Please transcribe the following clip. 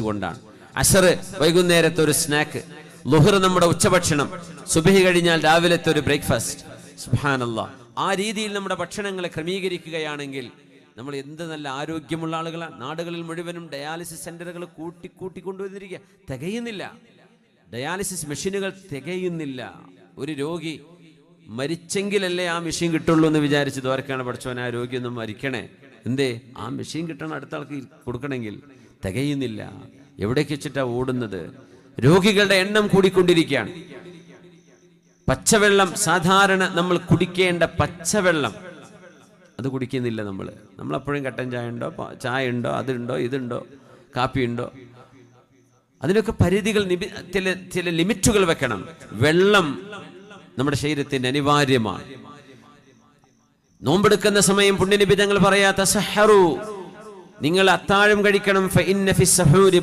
കൊണ്ടാണ്. അസർ വൈകുന്നേരത്തെ ഒരു സ്നാക്ക്, ളുഹർ നമ്മുടെ ഉച്ചഭക്ഷണം, സുബഹി കഴിഞ്ഞാൽ രാവിലത്തെ ഒരു ബ്രേക്ക്ഫാസ്റ്റ്. സുബ്ഹാനല്ലാഹ്, ആ രീതിയിൽ നമ്മുടെ ഭക്ഷണങ്ങളെ ക്രമീകരിക്കുകയാണെങ്കിൽ നമ്മൾ എന്ത് നല്ല ആരോഗ്യമുള്ള ആളുകളാണ്. നാടുകളിൽ മുഴുവനും ഡയാലിസിസ് സെന്ററുകൾ കൂട്ടിക്കൊണ്ടുവന്നിരിക്കുക. തികയുന്നില്ല, ഡയാലിസിസ് മെഷീനുകൾ തികയുന്നില്ല. ഒരു രോഗി മരിച്ചെങ്കിലല്ലേ ആ മെഷീൻ കിട്ടുള്ളൂ എന്ന് വിചാരിച്ച് ദോരക്കാണ് പഠിച്ചവൻ, ആ രോഗി ഒന്നും മരിക്കണേ, എന്തേ ആ മെഷീൻ കിട്ടണം അടുത്ത ആൾക്ക് കൊടുക്കണമെങ്കിൽ. തികയുന്നില്ല. എവിടേക്ക് വെച്ചിട്ടാ ഓടുന്നത്? രോഗികളുടെ എണ്ണം കൂടിക്കൊണ്ടിരിക്കുകയാണ്. പച്ചവെള്ളം, സാധാരണ നമ്മൾ കുടിക്കേണ്ട പച്ചവെള്ളം, അത് കുടിക്കുന്നില്ല. നമ്മളപ്പോഴും കട്ടൻ ചായ ഉണ്ടോ, അതുണ്ടോ, ഇതുണ്ടോ, കാപ്പി ഉണ്ടോ? അതിനൊക്കെ പരിധികൾ, ചില ലിമിറ്റുകൾ വെക്കണം. വെള്ളം നമ്മുടെ ശരീരത്തിന് അനിവാര്യമാണ്. നോമ്പെടുക്കുന്ന സമയം പുണ്യനബി തങ്ങൾ പറയാ, തസഹറു, നിങ്ങൾ അത്താഴം കഴിക്കണം. ഫഇന്ന ഫിസ്സഹൂരി